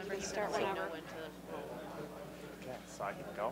Start whenever. Okay, so I can go.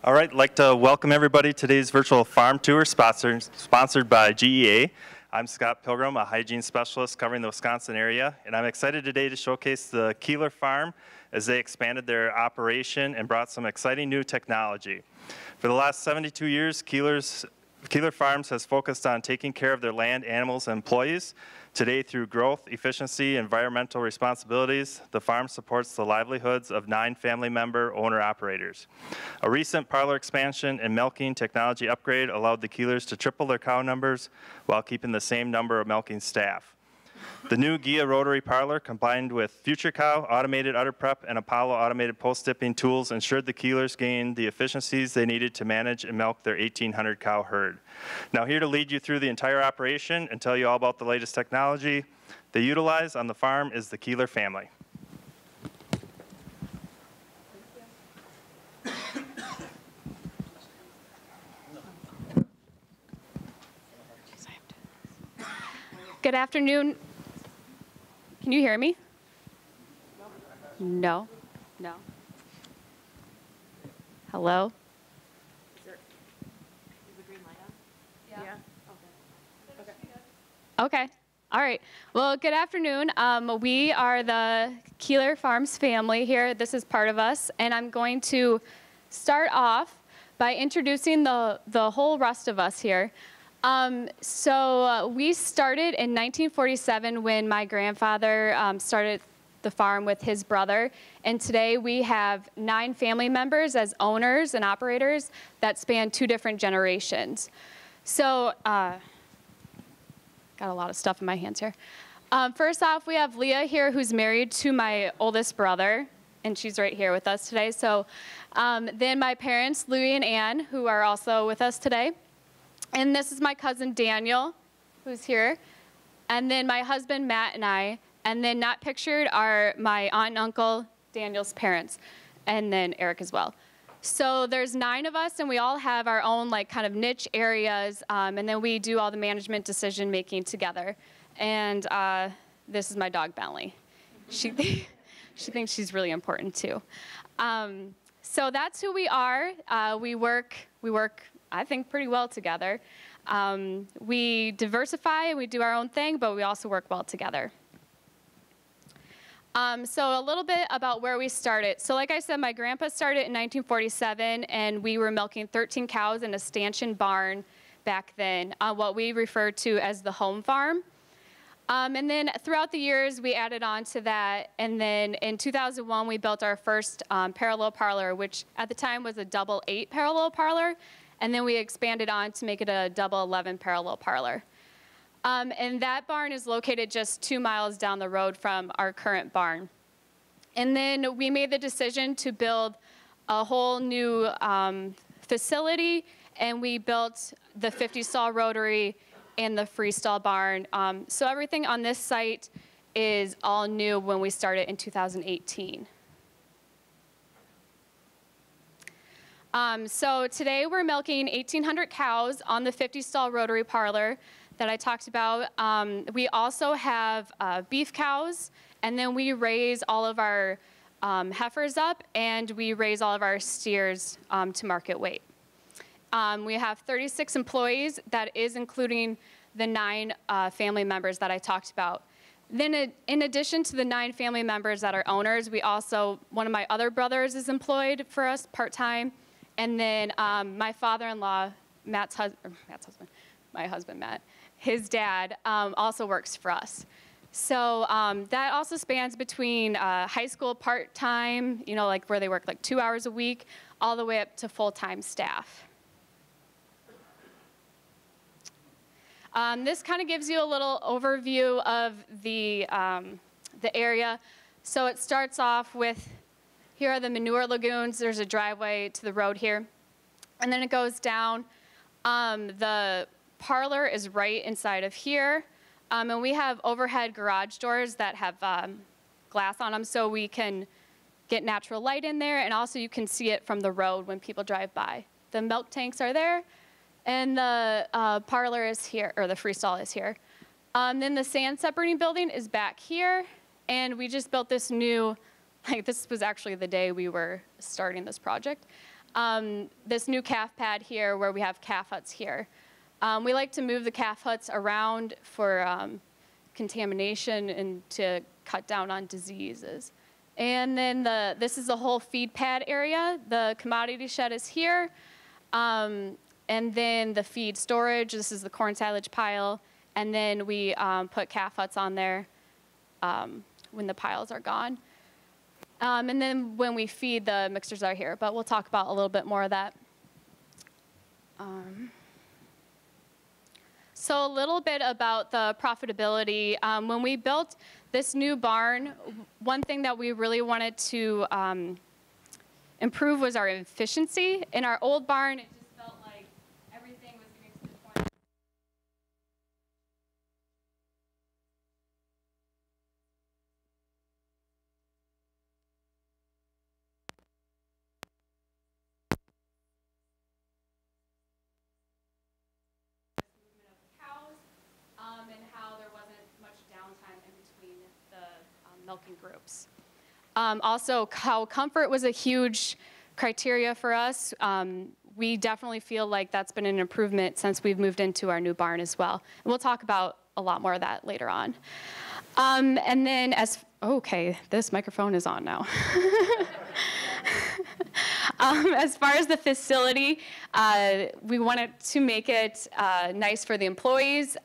All right, I'd like to welcome everybody to today's virtual farm tour sponsored by GEA. I'm Scott Pilgrim, a hygiene specialist covering the Wisconsin area, and I'm excited today to showcase the Kieler farm as they expanded their operation and brought some exciting new technology. For the last 72 years, Kieler Farms has focused on taking care of their land, animals, and employees. Today, through growth, efficiency, and environmental responsibilities, the farm supports the livelihoods of 9 family member owner-operators. A recent parlor expansion and milking technology upgrade allowed the Kielers to triple their cow numbers while keeping the same number of milking staff. The new Gia rotary parlor, combined with FutureCow, automated udder prep, and Apollo automated post-dipping tools, ensured the Kielers gained the efficiencies they needed to manage and milk their 1,800 cow herd. Now, here to lead you through the entire operation and tell you all about the latest technology they utilize on the farm is the Kieler family. Good afternoon. Can you hear me? No? No? Hello? Is the green light on? Yeah. Okay. All right. Well, good afternoon. We are the Kieler Farms family here. This is part of us. And I'm going to start off by introducing the whole rest of us here. We started in 1947 when my grandfather started the farm with his brother, and today we have 9 family members as owners and operators that span 2 different generations. So, got a lot of stuff in my hands here. First off, we have Leah here, who's married to my oldest brother, and she's right here with us today. So, then my parents, Louie and Ann, who are also with us today. And this is my cousin Daniel, who's here. And then my husband Matt and I. And then not pictured are my aunt and uncle, Daniel's parents, and then Eric as well. So there's 9 of us, and we all have our own like kind of niche areas. And then we do all the management decision making together. And this is my dog Bentley. She thinks she's really important too. So that's who we are. We work, I think, pretty well together. We diversify, we do our own thing, but we also work well together. So a little bit about where we started. So like I said, my grandpa started in 1947, and we were milking 13 cows in a stanchion barn back then, what we refer to as the home farm. And then throughout the years, we added on to that. And then in 2001, we built our first parallel parlor, which at the time was a double 8 parallel parlor. And then we expanded on to make it a double 11 parallel parlor. And that barn is located just 2 miles down the road from our current barn. And then we made the decision to build a whole new facility, and we built the 50-stall rotary and the freestall barn. So everything on this site is all new when we started in 2018. So today we're milking 1,800 cows on the 50-stall rotary parlor that I talked about. We also have beef cows, and then we raise all of our heifers up, and we raise all of our steers to market weight. We have 36 employees. That is including the 9 family members that I talked about. Then in addition to the 9 family members that are owners, we also, one of my other brothers is employed for us part-time. And then my father-in-law, my husband Matt, his dad also works for us. So that also spans between high school part-time, you know, like where they work like 2 hours a week, all the way up to full-time staff. This kind of gives you a little overview of the area. So it starts off with, here are the manure lagoons. There's a driveway to the road here. And then it goes down. The parlor is right inside of here. And we have overhead garage doors that have glass on them so we can get natural light in there, and also you can see it from the road when people drive by. The milk tanks are there, and the parlor is here, or the freestall is here. Then the sand separating building is back here, and we just built this new, like this was actually the day we were starting this project, this new calf pad here where we have calf huts here. We like to move the calf huts around for contamination and to cut down on diseases. And then this is the whole feed pad area. The commodity shed is here. And then the feed storage, this is the corn silage pile. And then we put calf huts on there when the piles are gone. And then when we feed, the mixers are here. But we'll talk about a little bit more of that. So a little bit about the profitability. When we built this new barn, one thing that we really wanted to improve was our efficiency. In our old barn, it just felt like everything was getting to the point. And how there wasn't much downtime in between the milking groups. Also, cow comfort was a huge criteria for us. We definitely feel like that's been an improvement since we've moved into our new barn as well. And we'll talk about a lot more of that later on. And then okay, this microphone is on now. As far as the facility, we wanted to make it nice for the employees.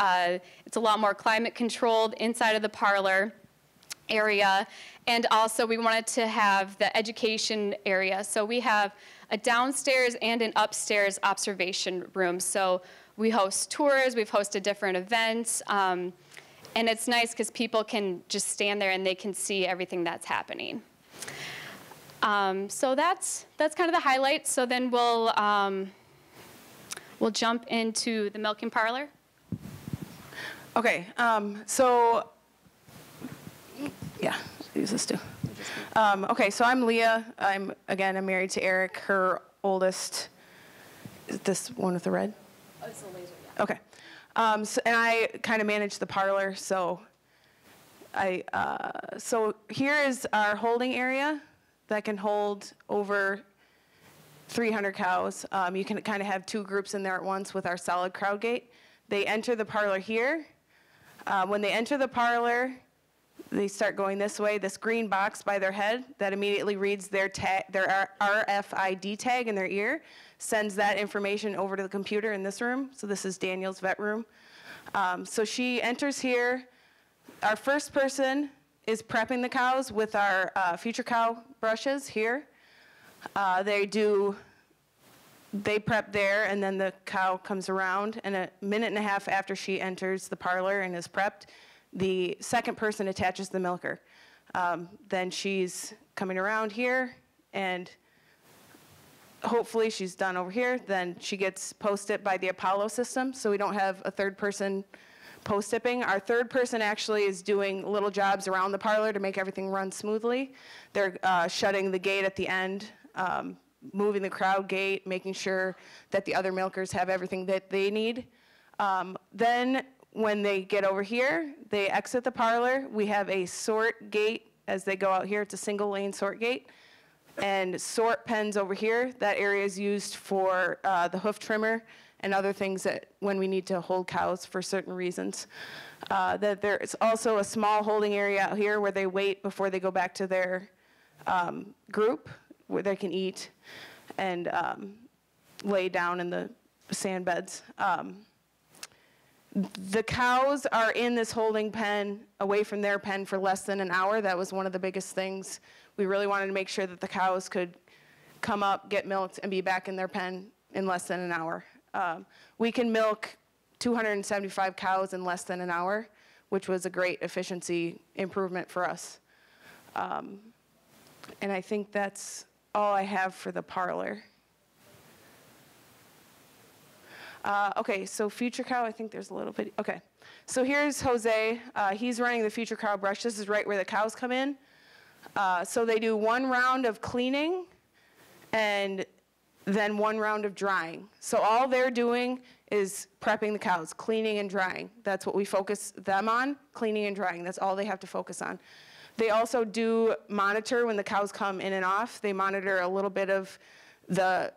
It's a lot more climate controlled inside of the parlor area. And also we wanted to have the education area. So we have a downstairs and an upstairs observation room. So we host tours, we've hosted different events. And it's nice because people can just stand there and they can see everything that's happening. So that's kind of the highlights. So then we'll jump into the milking parlor. Okay, so yeah, use this too. Okay, so I'm Leah. I'm married to Eric. Her oldest, is this one with the red? Oh, it's the laser, yeah. Okay, and I kind of manage the parlor. So so here is our holding area that can hold over 300 cows. You can kind of have two groups in there at once with our solid crowd gate. They enter the parlor here. When they enter the parlor, they start going this way. This green box by their head that immediately reads their RFID tag in their ear, sends that information over to the computer in this room. So this is Daniel's vet room. So she enters here. Our first person is prepping the cows with our FutureCow brushes here. They prep there, and then the cow comes around, and a minute and a half after she enters the parlor and is prepped, the second person attaches the milker. Then she's coming around here, and hopefully she's done over here. Then she gets post-dipped by the Apollo system, so we don't have a third person post-dipping. Our third person actually is doing little jobs around the parlor to make everything run smoothly. They're shutting the gate at the end, moving the crowd gate, making sure that the other milkers have everything that they need. Then when they get over here, they exit the parlor. We have a sort gate as they go out here. It's a single lane sort gate. And sort pens over here. That area is used for the hoof trimmer and other things that when we need to hold cows for certain reasons. That there is also a small holding area out here where they wait before they go back to their group, where they can eat and lay down in the sand beds. The cows are in this holding pen away from their pen for less than an hour. That was one of the biggest things. We really wanted to make sure that the cows could come up, get milked, and be back in their pen in less than an hour. We can milk 275 cows in less than an hour, which was a great efficiency improvement for us. And I think that's all I have for the parlor. Okay, so FutureCow, I think there's a little bit, okay. So here's Jose. He's running the FutureCow brush. This is right where the cows come in. So they do 1 round of cleaning and then 1 round of drying. So all they're doing is prepping the cows, cleaning and drying. That's what we focus them on, cleaning and drying. That's all they have to focus on. They also do monitor when the cows come in and off. They monitor a little bit of the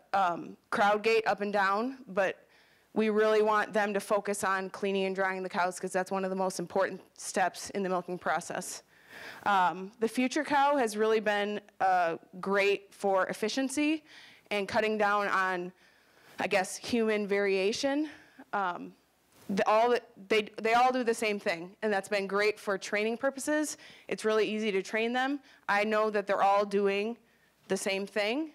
crowd gate up and down, but we really want them to focus on cleaning and drying the cows because that's one of the most important steps in the milking process. The FutureCow has really been great for efficiency and cutting down on, I guess, human variation. They all do the same thing, and that's been great for training purposes. It's really easy to train them. I know that they're all doing the same thing.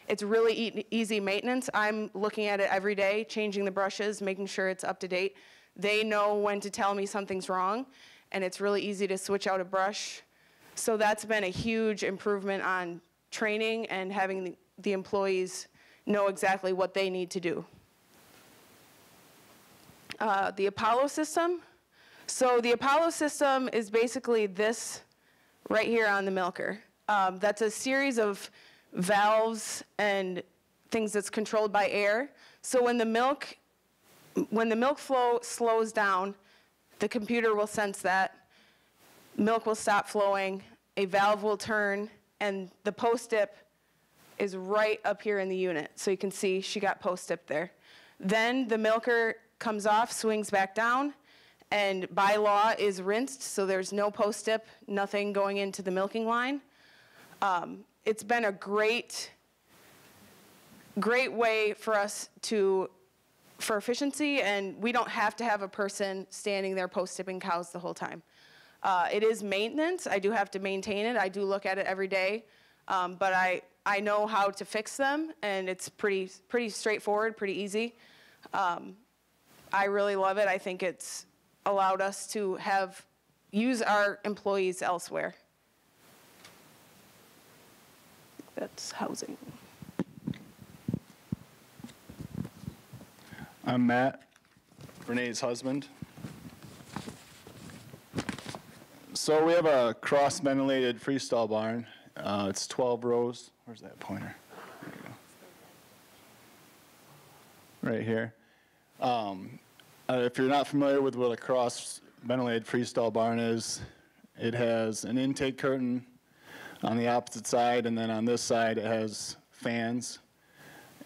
It's really easy maintenance. I'm looking at it every day, changing the brushes, making sure it's up to date. They know when to tell me something's wrong, and it's really easy to switch out a brush. So that's been a huge improvement on training and having the employees know exactly what they need to do. The Apollo system. So the Apollo system is basically this right here on the milker. That's a series of valves and things that's controlled by air. So when the milk flow slows down, the computer will sense that. Milk will stop flowing, a valve will turn, and the post-dip is right up here in the unit. So you can see she got post-dip there. Then the milker comes off, swings back down, and by law is rinsed, so there's no post-dip, nothing going into the milking line. It's been a great way for us for efficiency, and we don't have to have a person standing there post-dipping cows the whole time. It is maintenance. I do have to maintain it. I do look at it every day, but I know how to fix them, and it's pretty straightforward, pretty easy. I really love it. I think it's allowed us to use our employees elsewhere. That's housing. I'm Matt, Renee's husband. So we have a cross-ventilated freestall barn. It's 12 rows. Where's that pointer? There you go. Right here. If you're not familiar with what a cross-ventilated freestall barn is, it has an intake curtain on the opposite side, and then on this side it has fans,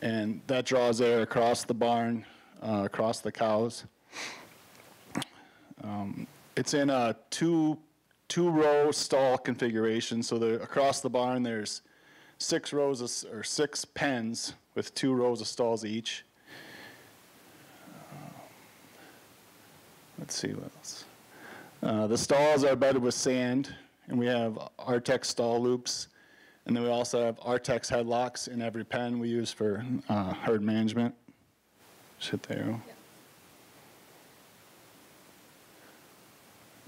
and that draws air across the barn, across the cows. It's in a two-row stall configuration, so across the barn there's 6 rows or 6 pens with 2 rows of stalls each. Let's see what else. The stalls are bedded with sand, and we have Artex stall loops, and then we also have Artex headlocks in every pen we use for herd management. Just hit the arrow. Yeah.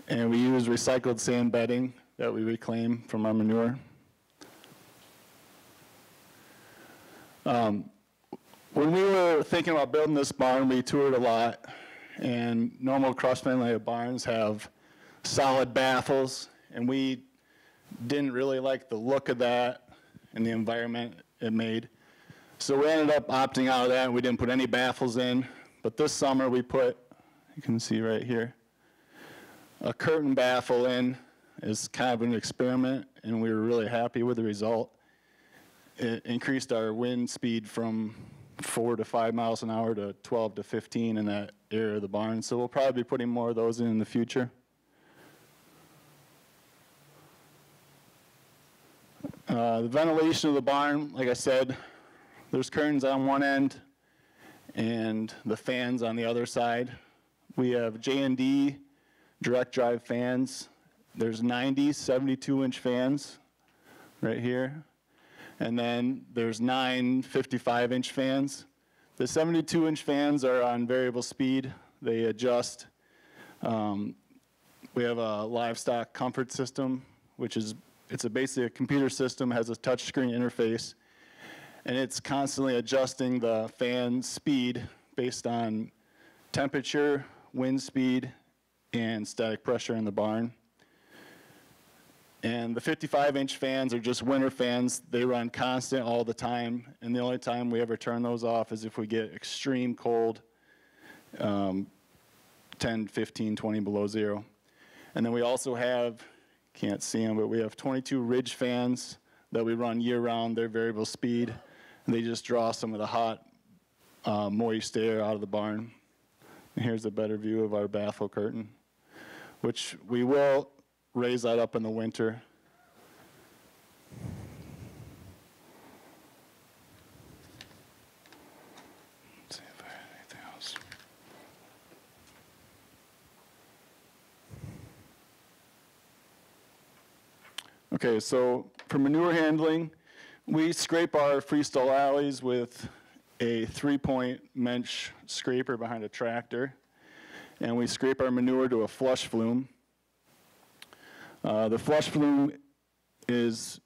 And we use recycled sand bedding that we reclaim from our manure. When we were thinking about building this barn, we toured a lot, and normal cross-ventilated barns have solid baffles, and we didn't really like the look of that and the environment it made. So we ended up opting out of that, and we didn't put any baffles in. But this summer we put, you can see right here, a curtain baffle in as kind of an experiment, and we were really happy with the result. It increased our wind speed from 4 to 5 miles an hour to 12 to 15 in that area of the barn. So we'll probably be putting more of those in the future. The ventilation of the barn, like I said, there's curtains on one end and the fans on the other side. We have J&D direct drive fans. There's 90 72-inch fans right here. And then there's 9 55-inch fans. The 72-inch fans are on variable speed. They adjust. We have a livestock comfort system, which is basically a computer system, has a touchscreen interface, and it's constantly adjusting the fan speed based on temperature, wind speed, and static pressure in the barn. And the 55-inch fans are just winter fans. They run constant all the time, and the only time we ever turn those off is if we get extreme cold, 10, 15, 20 below zero. And then we also have, can't see them, but we have 22 ridge fans that we run year-round. They're variable speed. And they just draw some of the hot, moist air out of the barn. And here's a better view of our baffle curtain, which we will raise that up in the winter. Let's see if I have anything else. Okay, so for manure handling, we scrape our freestall alleys with a 3-point mensch scraper behind a tractor, and we scrape our manure to a flush flume. The flush flume is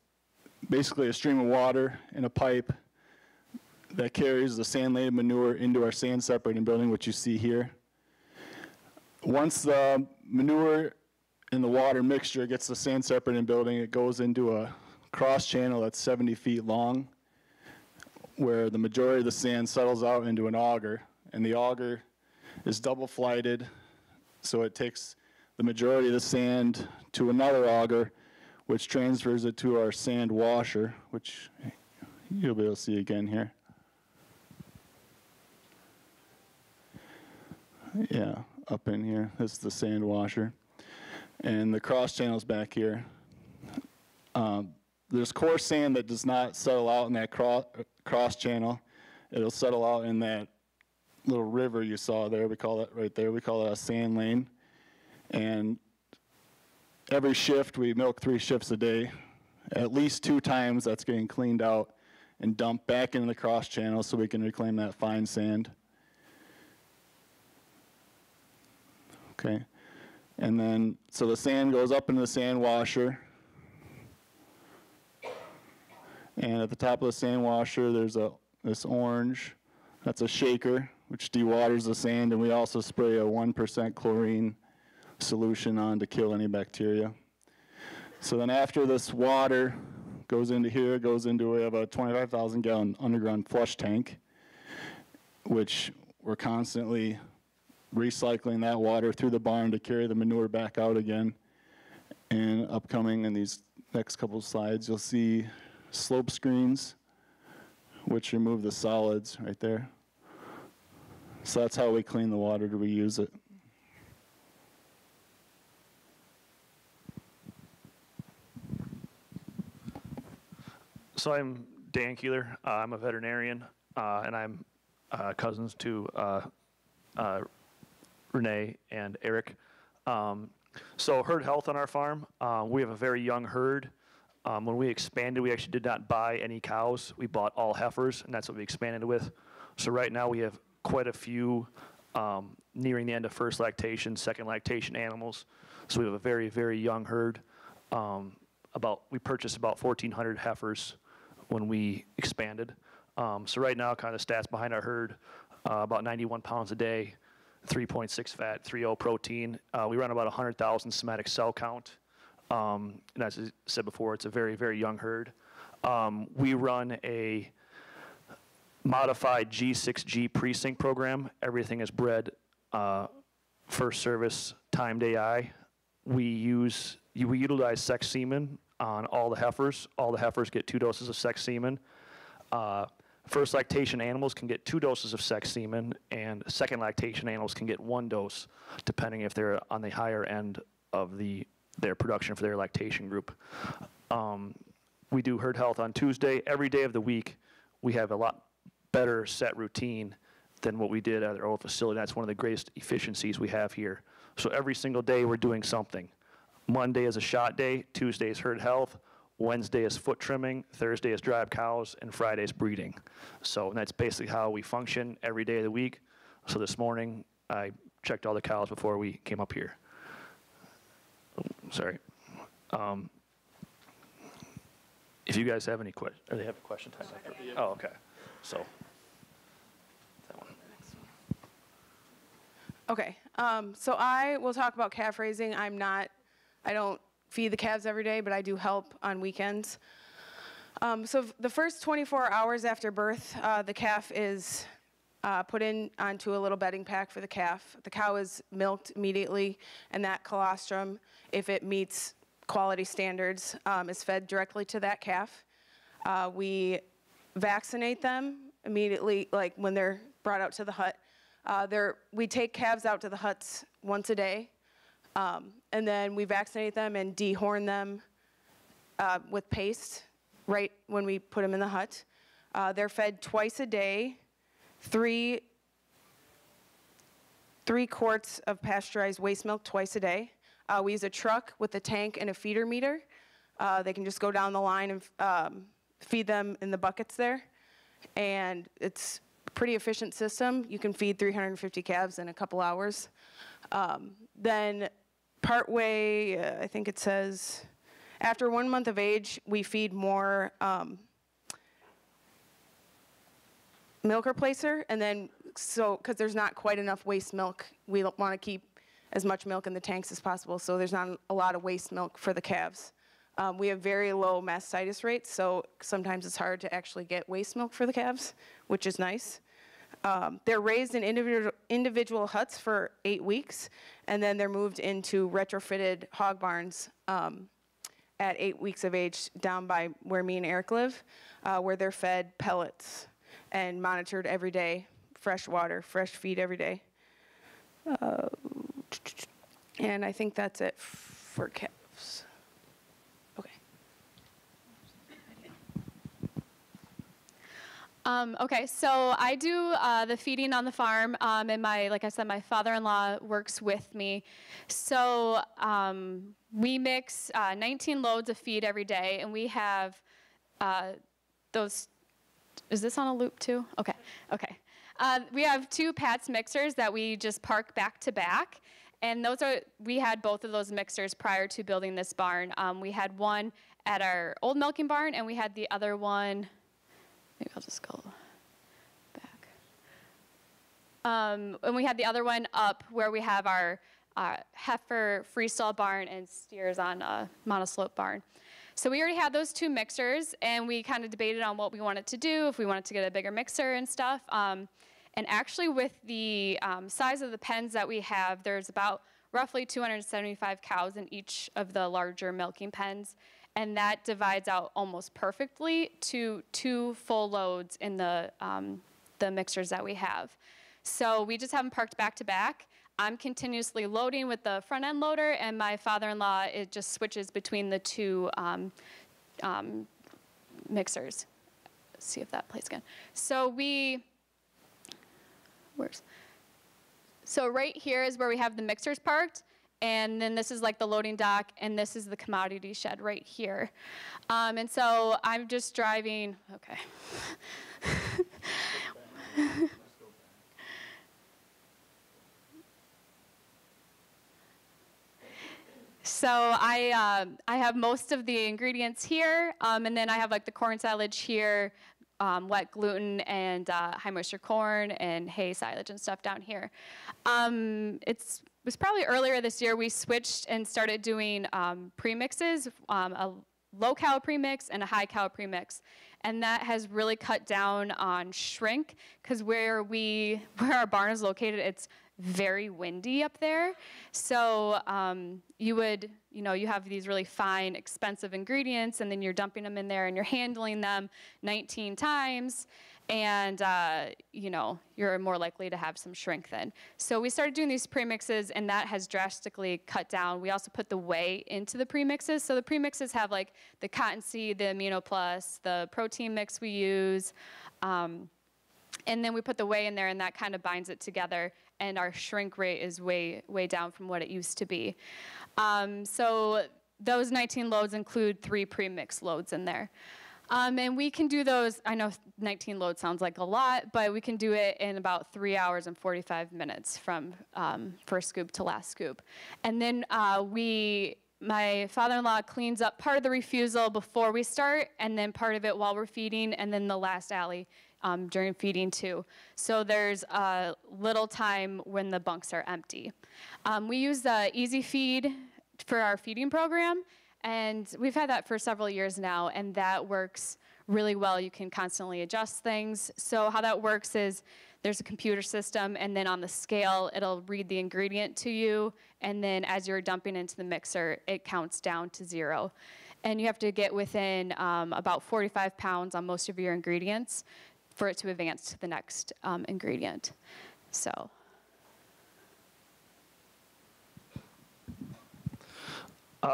basically a stream of water in a pipe that carries the sand-laden manure into our sand separating building, which you see here. Once the manure and the water mixture gets the sand separating building, it goes into a cross channel that's 70 feet long, where the majority of the sand settles out into an auger, and the auger is double flighted, so it takes the majority of the sand to another auger, which transfers it to our sand washer, which you'll be able to see again here. Yeah, up in here, this is the sand washer. And the cross channel's back here. There's coarse sand that does not settle out in that cross channel. It'll settle out in that little river you saw there. We call it right there, we call it a sand lane. And every shift, we milk 3 shifts a day. At least 2 times that's getting cleaned out and dumped back into the cross channel so we can reclaim that fine sand. Okay. And then, so the sand goes up into the sand washer. And at the top of the sand washer, there's this orange. That's a shaker, which dewaters the sand. And we also spray a 1% chlorine solution on to kill any bacteria. So then after this water goes into here, we have a 25,000 gallon underground flush tank, which we're constantly recycling that water through the barn to carry the manure back out again. And upcoming in these next couple of slides, you'll see slope screens, which remove the solids right there. So that's how we clean the water to reuse it. So I'm Dan Kieler. I'm a veterinarian, and I'm cousins to Renee and Eric. So herd health on our farm, we have a very young herd. When we expanded, we actually did not buy any cows. We bought all heifers, and that's what we expanded with. So right now we have quite a few nearing the end of first lactation, second lactation animals. So we have a very, very young herd. We purchased about 1,400 heifers when we expanded. So right now, kind of the stats behind our herd, about 91 pounds a day, 3.6 fat, 3.0 protein. We run about 100,000 somatic cell count. And as I said before, it's a very, very young herd. We run a modified G6G precinct program. Everything is bred first service timed AI. We utilize sex semen on all the heifers. All the heifers get 2 doses of sex semen. First lactation animals can get 2 doses of sex semen, and second lactation animals can get 1 dose, depending if they're on the higher end of their production for their lactation group. We do herd health on Tuesday. Every day of the week, we have a lot better set routine than what we did at our old facility. That's one of the greatest efficiencies we have here. So every single day, we're doing something. Monday is a shot day, Tuesday is herd health, Wednesday is foot trimming, Thursday is drive cows, and Friday is breeding. So that's basically how we function every day of the week. So this morning, I checked all the cows before we came up here. Oh, sorry. If you guys have any questions, or they have a question time. Oh, okay. So, that one. Okay, so I will talk about calf raising. I don't feed the calves every day, but I do help on weekends. So the first 24 hours after birth, the calf is put onto a little bedding pack for the calf. The cow is milked immediately, and that colostrum, if it meets quality standards, is fed directly to that calf. We vaccinate them immediately, like when they're brought out to the hut. We take calves out to the huts once a day, and then we vaccinate them and dehorn them with paste right when we put them in the hut. They're fed twice a day, 3 quarts of pasteurized waste milk twice a day. We use a truck with a tank and a feeder meter. They can just go down the line and feed them in the buckets there. And it's a pretty efficient system. You can feed 350 calves in a couple hours. Then partway, I think it says, after 1 month of age, we feed more milk replacer, and then because there's not quite enough waste milk, we want to keep as much milk in the tanks as possible, so there's not a lot of waste milk for the calves. We have very low mastitis rates, so sometimes it's hard to actually get waste milk for the calves, which is nice. They're raised in individual huts for 8 weeks, and then they're moved into retrofitted hog barns at 8 weeks of age down by where me and Eric live, where they're fed pellets and monitored every day, fresh water, fresh feed every day. And I think that's it for calves. Okay. Okay, so I do the feeding on the farm, and like I said, my father-in-law works with me. So we mix 19 loads of feed every day, and we have those. Is this on a loop too? Okay, okay. We have 2 Pat's mixers that we just park back to back, and we had both of those mixers prior to building this barn. We had one at our old milking barn, and we had the other one. Maybe I'll just go back. And we had the other one up where we have our heifer freestall barn and steers on a monoslope barn. So we already had those 2 mixers, and we kind of debated on what we wanted to do, if we wanted to get a bigger mixer and stuff. And actually with the size of the pens that we have, there's about roughly 275 cows in each of the larger milking pens. And that divides out almost perfectly to 2 full loads in the mixers that we have. So we just have them parked back to back. I'm continuously loading with the front end loader, and my father-in-law, it just switches between the 2 mixers. Let's see if that plays again. So so right here is where we have the mixers parked. And then this is like the loading dock, and this is the commodity shed right here. And so I'm just driving, okay. So I have most of the ingredients here, and then I have like the corn silage here, wet gluten and high moisture corn and hay silage and stuff down here. It was probably earlier this year we switched and started doing premixes, a low cow premix and a high cow premix. And that has really cut down on shrink, because where our barn is located, it's very windy up there. So you have these really fine, expensive ingredients, and then you're dumping them in there and you're handling them 19 times, and you're more likely to have some shrink then. So we started doing these premixes, and that has drastically cut down. We also put the whey into the premixes. So the premixes have like the cottonseed, the amino plus, the protein mix we use, and then we put the whey in there, and that kind of binds it together, and our shrink rate is way, way down from what it used to be. So those 19 loads include 3 premix loads in there. And we can do those, I know 19 loads sounds like a lot, but we can do it in about 3 hours and 45 minutes from first scoop to last scoop. And then my father-in-law cleans up part of the refusal before we start, and then part of it while we're feeding, and then the last alley during feeding too. So there's little time when the bunks are empty. We use the Easy Feed for our feeding program, and we've had that for several years now, and that works really well. You can constantly adjust things. So how that works is there's a computer system, and then on the scale, it'll read the ingredient to you, and then as you're dumping into the mixer, it counts down to 0. And you have to get within about 45 pounds on most of your ingredients for it to advance to the next ingredient. So.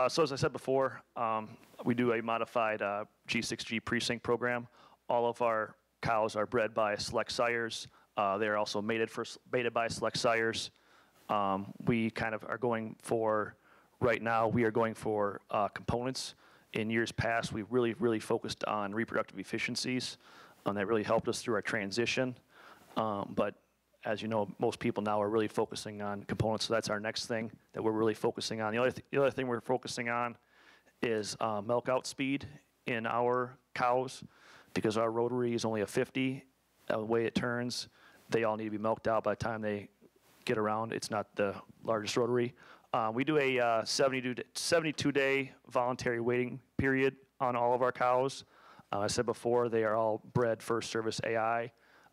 So as I said before, we do a modified G6G precinct program. All of our cows are bred by select sires. They are also mated by select sires. We kind of are going for, right now, we are going for components. In years past, we've really focused on reproductive efficiencies, and that really helped us through our transition. But as you know, most people now are really focusing on components, so that's our next thing that we're really focusing on. The other thing we're focusing on is milk out speed in our cows, because our rotary is only a 50. The way it turns, they all need to be milked out by the time they get around. It's not the largest rotary. We do a 72-day voluntary waiting period on all of our cows. I said before, they are all bred first service AI.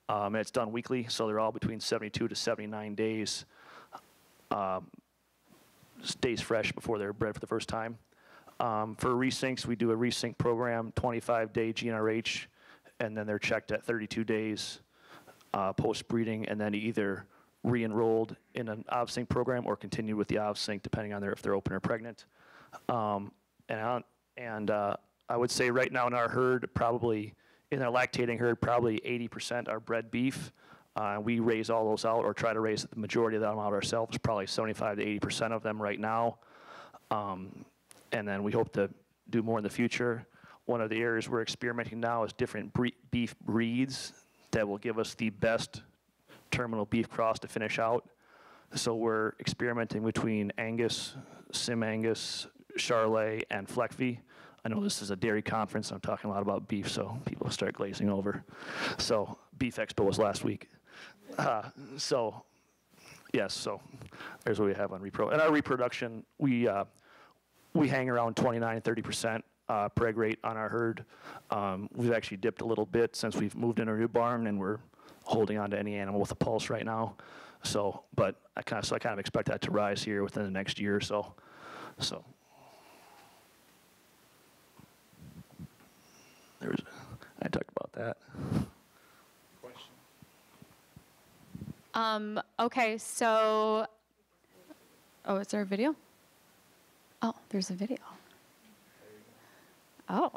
And it's done weekly, so they're all between 72 to 79 days, stays fresh before they're bred for the first time. For resyncs, we do a resync program, 25-day GnRH, and then they're checked at 32 days post-breeding, and then either re-enrolled in an OVSync program or continue with the OVSync, depending on if they're open or pregnant. I would say right now in our herd, probably in our lactating herd, probably 80% are bred beef. We raise all those out, or try to raise the majority of them out ourselves, probably 75 to 80% of them right now. And then we hope to do more in the future. One of the areas we're experimenting now is different beef breeds that will give us the best terminal beef cross to finish out. So we're experimenting between Angus, Sim Angus, Charolais, and Fleckvieh. I know this is a dairy conference. I'm talking a lot about beef, so people start glazing over. So Beef Expo was last week. Yes, so there's what we have on repro. And our reproduction, we hang around 29, 30% preg rate on our herd. We've actually dipped a little bit since we've moved in our new barn, and we're holding on to any animal with a pulse right now. So, but I kind of expect that to rise here within the next year or so. I talked about that. Question? Okay, so, is there a video? Oh, there's a video. Oh,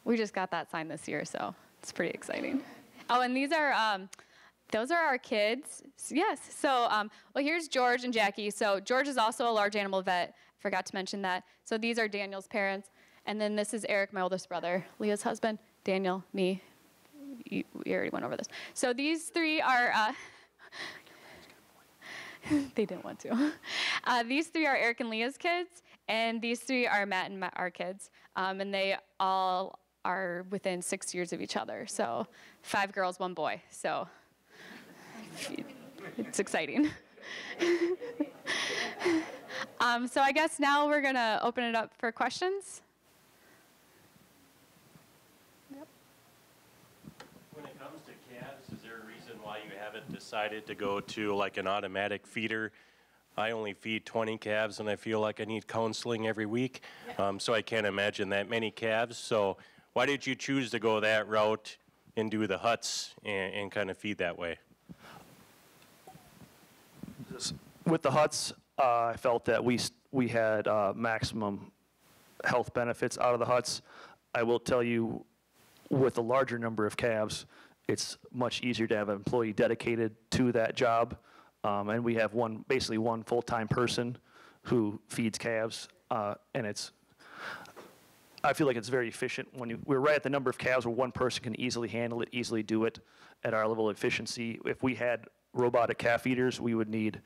we just got that sign this year, so it's pretty exciting. Oh, and these are, those are our kids. Yes, so, well, here's George and Jackie. So George is also a large animal vet. Forgot to mention that. So these are Daniel's parents. And then this is Eric, my oldest brother, Leah's husband, Daniel, me. We already went over this. So these three are, they didn't want to. These three are Eric and Leah's kids, and these three are Matt and our kids. And they all are within 6 years of each other. So 5 girls, 1 boy. So it's exciting. So I guess now we're going to open it up for questions. When it comes to calves, is there a reason why you haven't decided to go to like an automatic feeder? I only feed 20 calves and I feel like I need counseling every week, so I can't imagine that many calves. So why did you choose to go that route and do the huts and kind of feed that way? With the huts, I felt that we had maximum health benefits out of the huts. I will tell you, with a larger number of calves, it's much easier to have an employee dedicated to that job. And we have basically one full-time person who feeds calves, and I feel like it's very efficient. We're right at the number of calves where one person can easily handle it, easily do it at our level of efficiency. If we had robotic calf feeders, we would need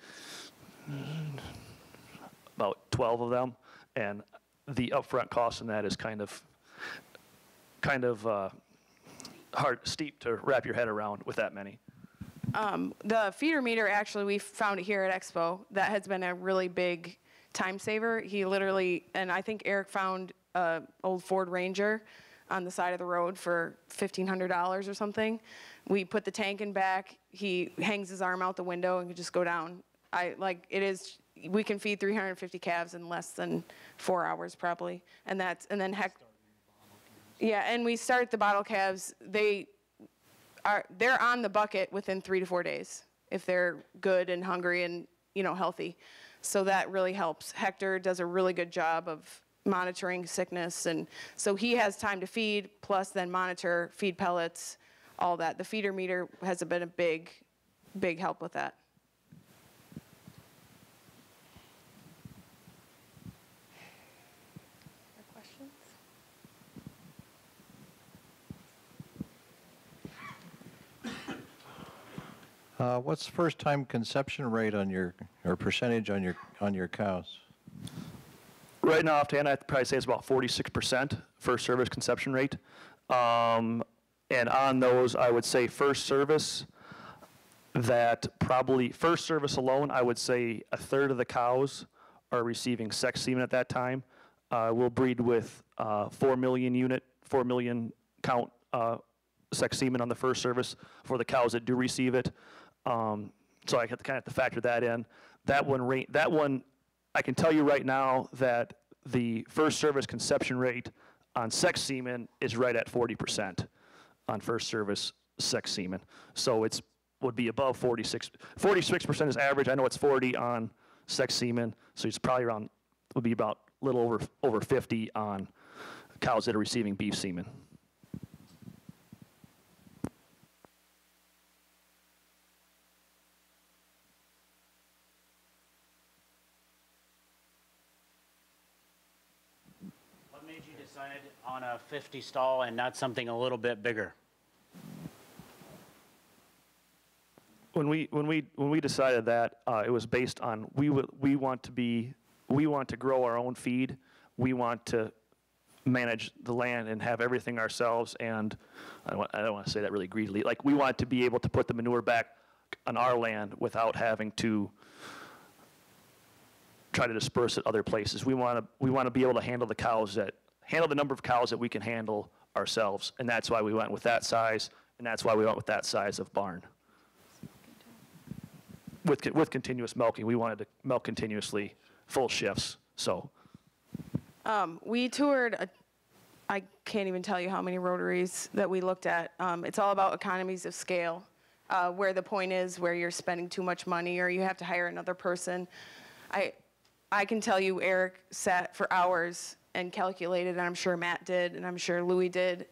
about 12 of them, and the upfront cost in that is kind of steep to wrap your head around with that many. The feeder meter, actually, we found it here at Expo. That has been a really big time saver. He literally, and I think Eric found an old Ford Ranger on the side of the road for $1,500 or something. We put the tank in back. He hangs his arm out the window and can just go down. We can feed 350 calves in less than 4 hours probably. And we start the bottle calves. They're on the bucket within 3 to 4 days if they're good and hungry and healthy. So that really helps. Hector does a really good job of monitoring sickness, and so he has time to feed, plus then monitor, feed pellets, all that. The feeder meter has been a big help with that. Questions? What's the first time conception rate on your, or percentage on your cows? Right now, offhand, I'd probably say it's about 46% first service conception rate. And on those, I would say first service alone, I would say a third of the cows are receiving sex semen at that time. We'll breed with 4 million count sex semen on the first service for the cows that do receive it. So I have to factor that in. That one, I can tell you right now that the first service conception rate on sex semen is right at 40% on first service sex semen. So it would be above 46. 46% is average. I know it's 40 on sex semen, so it's probably would be about a little over 50 on cows that are receiving beef semen. On a 50 stall and not something a little bit bigger? When we decided that, it was based on we want to grow our own feed. We want to manage the land and have everything ourselves. And I don't want to say that really greedily. Like, we want to be able to put the manure back on our land without having to try to disperse it other places. We want to be able to handle the number of cows that we can handle ourselves, and that's why we went with that size, and that's why we went with that size of barn. With continuous milking, we wanted to milk continuously, full shifts. So we toured I can't even tell you how many rotaries that we looked at. It's all about economies of scale, where the point is where you're spending too much money or you have to hire another person. I can tell you Eric sat for hours and calculated, and I'm sure Matt did, and I'm sure Louis did.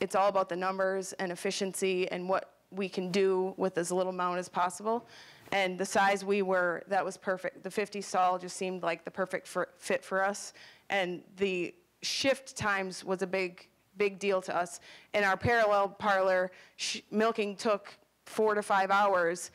It's all about the numbers and efficiency and what we can do with as little amount as possible. And the size that was perfect. The 50 stall just seemed like the perfect fit for us. And the shift times was a big deal to us. In our parallel parlor, milking took 4 to 5 hours.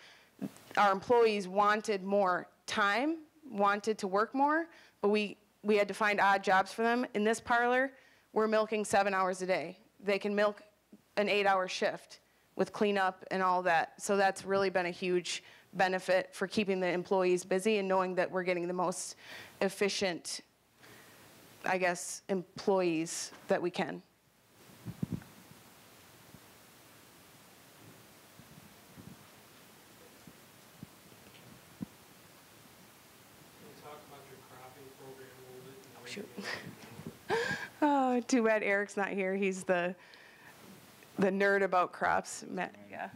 Our employees wanted more time, wanted to work more, but we had to find odd jobs for them. In this parlor, we're milking 7 hours a day. They can milk an 8-hour shift with cleanup and all that. So that's really been a huge benefit for keeping the employees busy and knowing that we're getting the most efficient, I guess, employees that we can. Oh, too bad Eric's not here. He's the nerd about crops. Matt, yeah.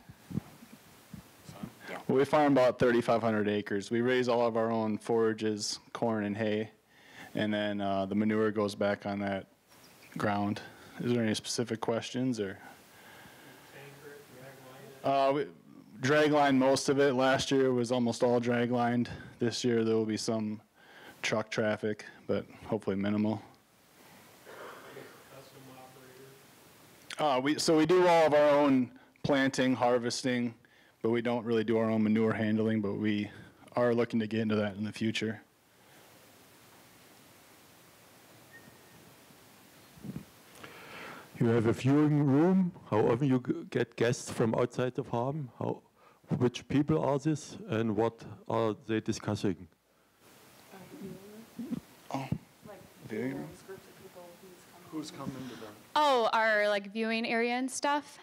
Well, we farm about 3,500 acres. We raise all of our own forages, corn and hay, and then the manure goes back on that ground. Is there any specific questions or? Drag line most of it. Last year was almost all drag lined. This year there will be some truck traffic, but hopefully minimal. So we do all of our own planting, harvesting, but we don't really do our own manure handling, but we are looking to get into that in the future. You have a viewing room. How often you get guests from outside the farm? Which people are this, and what are they discussing? Who's coming to them? Oh, our like viewing area and stuff.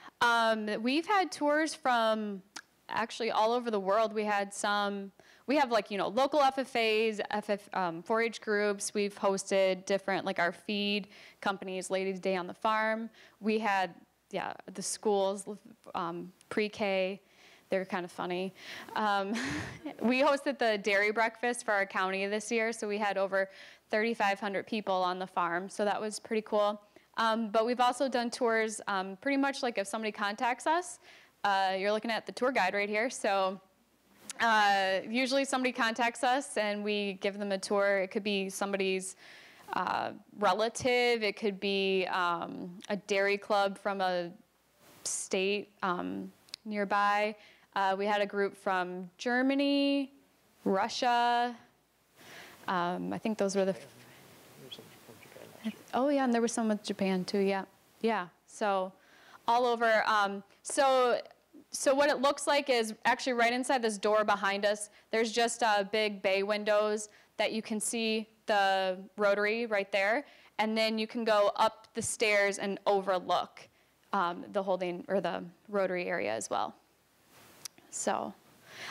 We've had tours from actually all over the world. We have like, local FFAs, 4-H groups. We've hosted different, like our feed companies, Ladies' Day on the Farm. We had, the schools, pre-K. They're kind of funny. We hosted the dairy breakfast for our county this year, so we had over 3,500 people on the farm, so that was pretty cool. But we've also done tours pretty much like if somebody contacts us. You're looking at the tour guide right here, so usually somebody contacts us and we give them a tour. It could be somebody's relative, it could be a dairy club from a state nearby. We had a group from Germany, Russia. I think those were the. Oh yeah, and there was some with Japan too. Yeah. So, all over. So what it looks like is actually right inside this door behind us. There's just big bay windows that you can see the rotary right there, and then you can go up the stairs and overlook the rotary area as well. So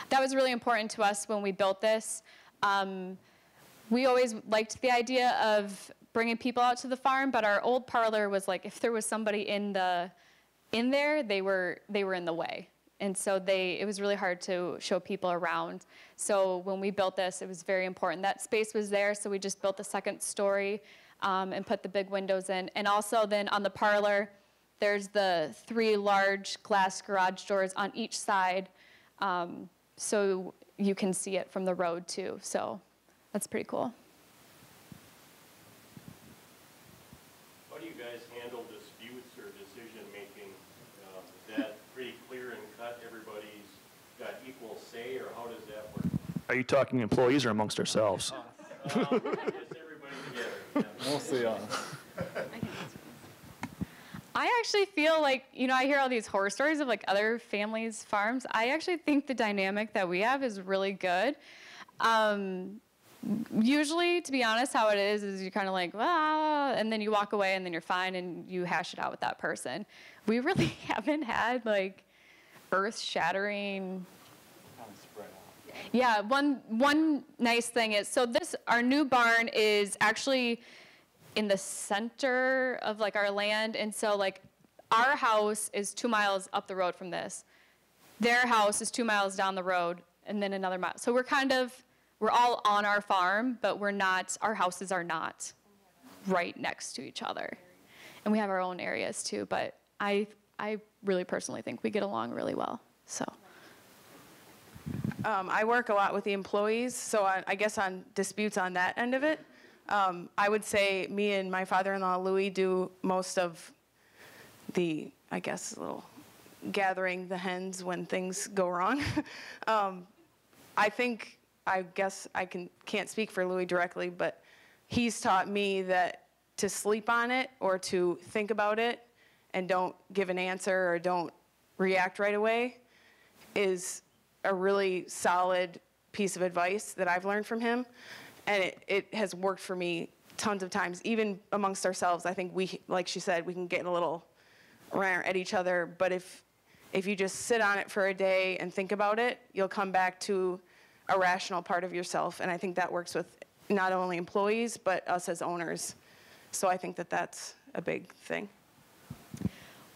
that was really important to us when we built this. We always liked the idea of bringing people out to the farm, but our old parlor was like, if there was somebody in there, they were in the way. And so it was really hard to show people around. So when we built this, it was very important. That space was there, so we just built the second story and put the big windows in. And also then on the parlor, there's the 3 large glass garage doors on each side, so you can see it from the road too. So that's pretty cool. How do you guys handle disputes or decision making? Is that pretty clear and cut? Everybody's got equal say, or how does that work? Are you talking employees or amongst ourselves? Just everybody together. Yeah. Mostly I actually feel like, I hear all these horror stories of like other families' farms. I actually think the dynamic that we have is really good. Usually, to be honest, how it is you're kind of like, and then you walk away and then you're fine and you hash it out with that person. We really haven't had like earth-shattering. Yeah, one nice thing is, so our new barn is actually in the center of like our land, and so like our house is 2 miles up the road from this. Their house is 2 miles down the road, and then another mile. So we're all on our farm, but our houses are not right next to each other. And we have our own areas too, but I really personally think we get along really well, so. I work a lot with the employees, so I guess on disputes on that end of it, I would say me and my father-in-law, Louis, do most of the, I guess, little gathering the hens when things go wrong. I guess I can't speak for Louis directly, but he's taught me that to sleep on it or to think about it and don't give an answer or don't react right away is a really solid piece of advice that I've learned from him. And it has worked for me tons of times, even amongst ourselves. I think like she said, we can get a little rant at each other, but if you just sit on it for a day and think about it, you'll come back to a rational part of yourself. And I think that works with not only employees, but us as owners. So I think that that's a big thing.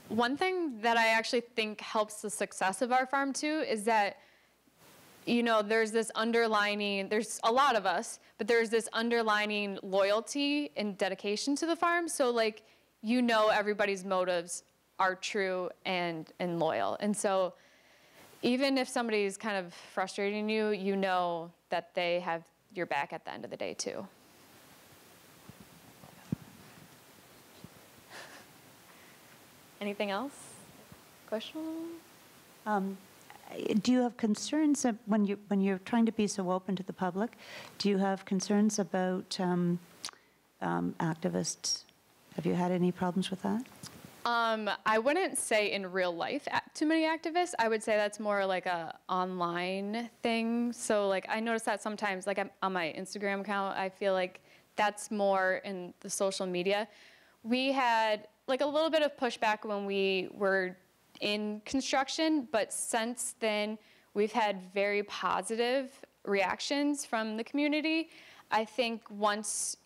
One thing that I actually think helps the success of our farm too is that, there's this there's a lot of us, but there's this underlining loyalty and dedication to the farm. So like, everybody's motives are true and loyal. And so even if somebody's kind of frustrating you, you know that they have your back at the end of the day too. Anything else? Question? Do you have concerns when you're trying to be so open to the public? Do you have concerns about activists? Have you had any problems with that? I wouldn't say in real life too many activists. I would say that's more like a online thing. So like I notice that sometimes like on my Instagram account, I feel like that's more in the social media. We had like a little bit of pushback when we were in construction, but since then we've had very positive reactions from the community. I think once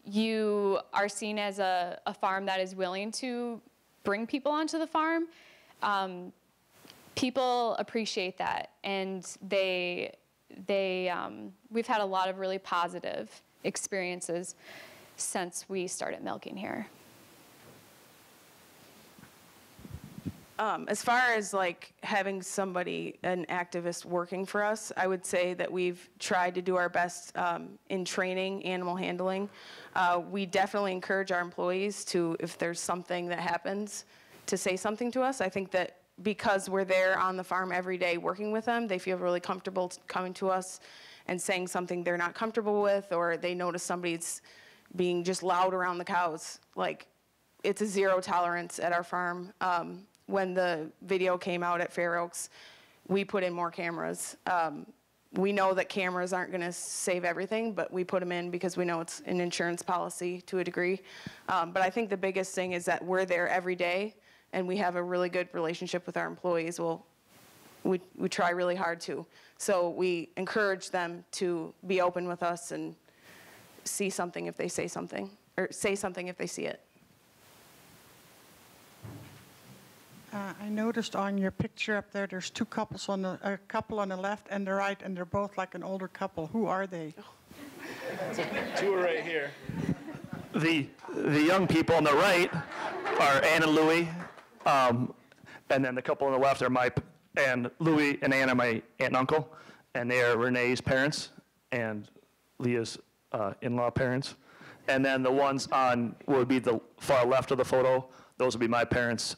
you are seen as a farm that is willing to bring people onto the farm, people appreciate that, and we've had a lot of really positive experiences since we started milking here. As far as like having somebody, an activist working for us, I would say that we've tried to do our best in training animal handling. We definitely encourage our employees to, if there's something that happens, to say something to us. I think that because we're there on the farm every day working with them, they feel really comfortable coming to us and saying something they're not comfortable with, or they notice somebody's being just loud around the cows. Like, it's a zero tolerance at our farm. When the video came out at Fair Oaks, we put in more cameras. We know that cameras aren't going to save everything, but we put them in because we know it's an insurance policy to a degree. But I think the biggest thing is that we're there every day, and we have a really good relationship with our employees. Well, we try really hard to. So we encourage them to be open with us and see something if they say something, or say something if they see it. I noticed on your picture up there, there's two couples on the, a couple on the left and the right, and they're both like an older couple. Who are they? Two are right here. The young people on the right are Ann and Louie, and then the couple on the left are and Louie and Ann are my aunt and uncle, and they are Renee's parents and Leah's in-law parents. And then the ones on what would be the far left of the photo, those would be my parents,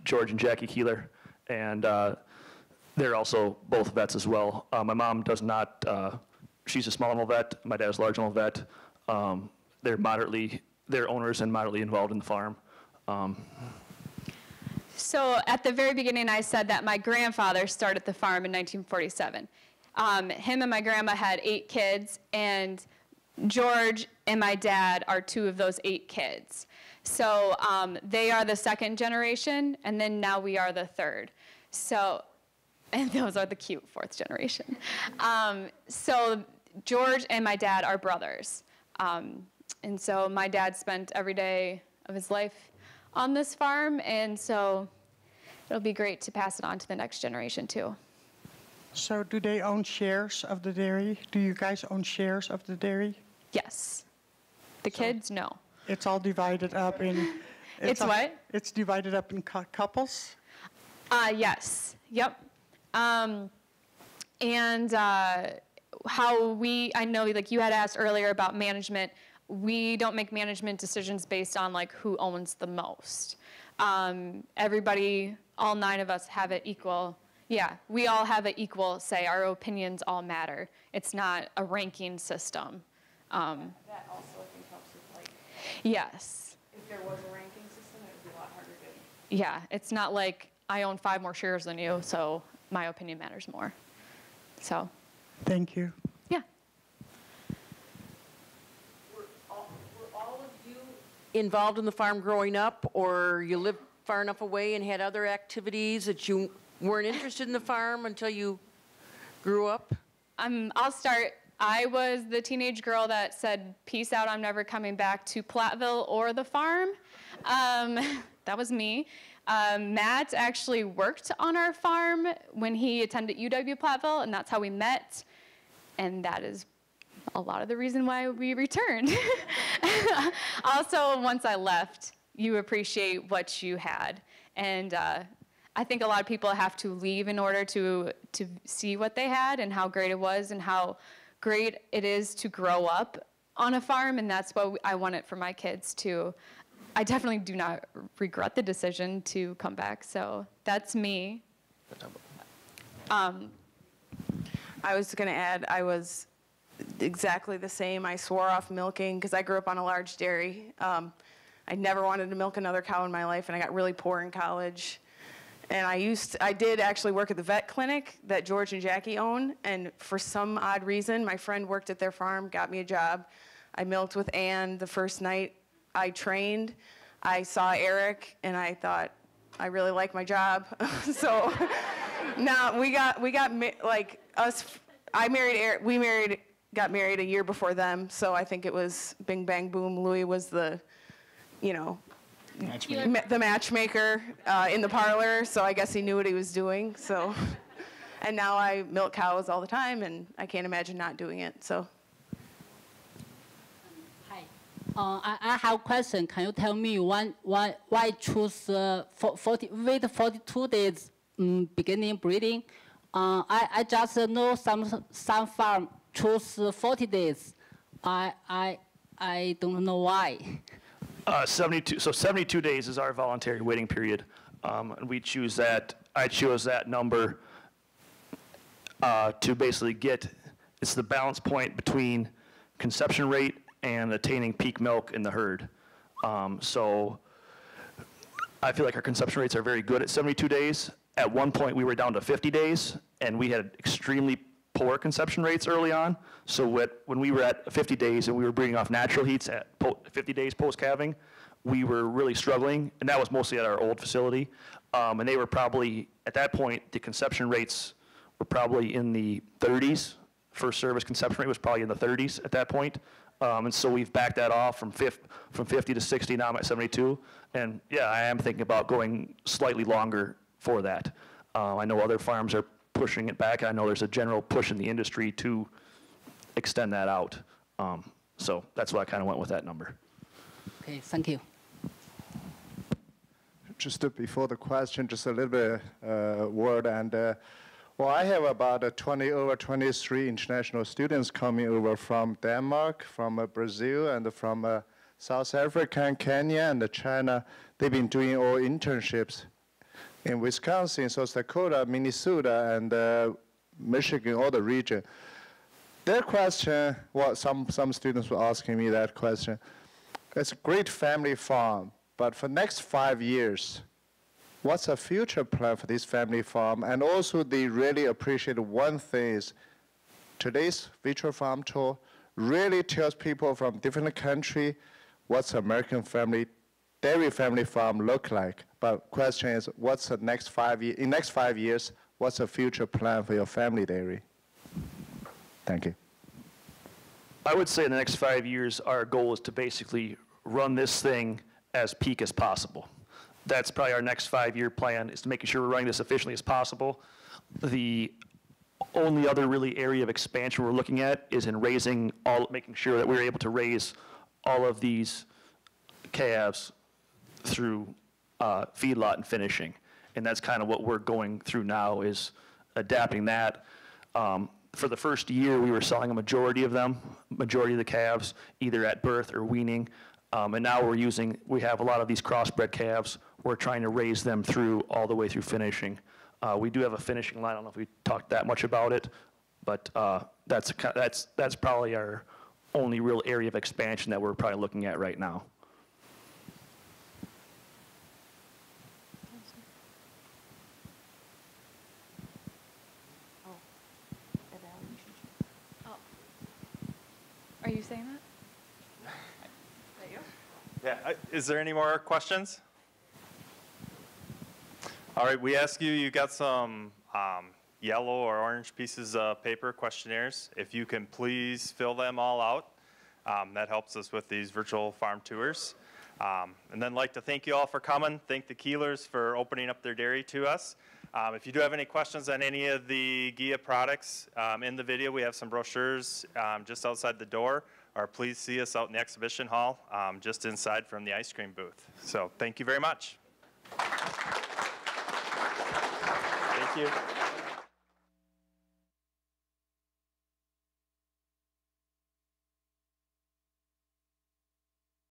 George and Jackie Kieler, and they're also both vets as well. My mom does not, she's a small animal vet, my dad's a large animal vet. They're owners and moderately involved in the farm. So at the very beginning, I said that my grandfather started the farm in 1947. Him and my grandma had 8 kids, and George and my dad are 2 of those 8 kids. So they are the 2nd generation, and then now we are the 3rd. So, and those are the cute 4th generation. So George and my dad are brothers. And so my dad spent every day of his life on this farm, and so it'll be great to pass it on to the next generation too. So do they own shares of the dairy? Do you guys own shares of the dairy? Yes. The kids, no. It's all divided up in... It's what? It's divided up in couples? Yes. Yep. How I know like you had asked earlier about management. We don't make management decisions based on like who owns the most. Everybody, all 9 of us have it equal. Yeah, we all have an equal say. Our opinions all matter. It's not a ranking system. That also, I think, helps with, like, yes. if there was a ranking system, it would be a lot harder to... Yeah, it's not like I own 5 more shares than you, so my opinion matters more. So. Thank you. Yeah. Were all of you involved in the farm growing up, or you lived far enough away and had other activities that you weren't interested in the farm until you grew up? I'll start. I was the teenage girl that said, peace out, I'm never coming back to Platteville or the farm. That was me. Matt actually worked on our farm when he attended UW Platteville, and that's how we met. And that is a lot of the reason why we returned. Also, once I left, you appreciate what you had. And I think a lot of people have to leave in order to see what they had and how great it was and how great it is to grow up on a farm, and that's what I want it for my kids too. I definitely do not regret the decision to come back, so that's me. I was going to add, I was exactly the same. I swore off milking because I grew up on a large dairy. I never wanted to milk another cow in my life, and I got really poor in college. And I did actually work at the vet clinic that George and Jackie own, and for some odd reason, my friend worked at their farm, got me a job. I milked with Ann the first night I trained. I saw Eric, and I thought, I really like my job. So now I married Eric, got married a year before them, so I think it was bing, bang, boom. Louis was the, the matchmaker in the parlor, so I guess he knew what he was doing. So, and now I milk cows all the time, and I can't imagine not doing it. So. Hi, I have a question. Can you tell me why choose 42 days beginning breeding? I just know some farm choose 40 days. I don't know why. 72 days is our voluntary waiting period. And we choose that, I chose that number to basically it's the balance point between conception rate and attaining peak milk in the herd. So I feel like our conception rates are very good at 72 days. At one point we were down to 50 days, and we had extremely poor conception rates early on. So when we were at 50 days and we were breeding off natural heats at 50 days post-calving, we were really struggling, and that was mostly at our old facility. And they were probably, at that point, the conception rates were probably in the 30s. First service conception rate was probably in the 30s at that point. And so we've backed that off from 50 to 60, now I'm at 72. And yeah, I am thinking about going slightly longer for that. I know other farms are pushing it back, and I know there's a general push in the industry to extend that out. So that's why I kind of went with that number. Okay, thank you. Just before the question, just a little bit word. And well, I have about over 23 international students coming over from Denmark, from Brazil, and from South Africa, Kenya, and China. They've been doing all internships in Wisconsin, South Dakota, Minnesota, and Michigan, all the region. Their question, well, some students were asking me that question. It's a great family farm, but for next 5 years, what's a future plan for this family farm? And also they really appreciate one thing is today's virtual farm tour really tells people from different country what's American dairy family farm look like. But question is, what's the next 5 years? In next 5 years, what's the future plan for your family dairy? Thank you. I would say in the next 5 years, our goal is to basically run this thing as peak as possible. That's probably our next 5-year plan, is to making sure we're running this efficiently as possible. The only other really area of expansion we're looking at is in making sure that we're able to raise all of these calves through feedlot and finishing. And that's kind of what we're going through now, is adapting that. For the first year, we were selling a majority of the calves, either at birth or weaning. And now we have a lot of these crossbred calves. We're trying to raise them all the way through finishing. We do have a finishing line. I don't know if we talked that much about it, but that's probably our only real area of expansion that we're probably looking at right now. Are you saying that? Yeah, is there any more questions? All right, we ask you got some yellow or orange pieces of paper, questionnaires. If you can please fill them all out. That helps us with these virtual farm tours. And then I'd like to thank you all for coming. Thank the Kielers for opening up their dairy to us. If you do have any questions on any of the GIA products in the video, we have some brochures just outside the door, or please see us out in the exhibition hall just inside from the ice cream booth. So thank you very much. Thank you.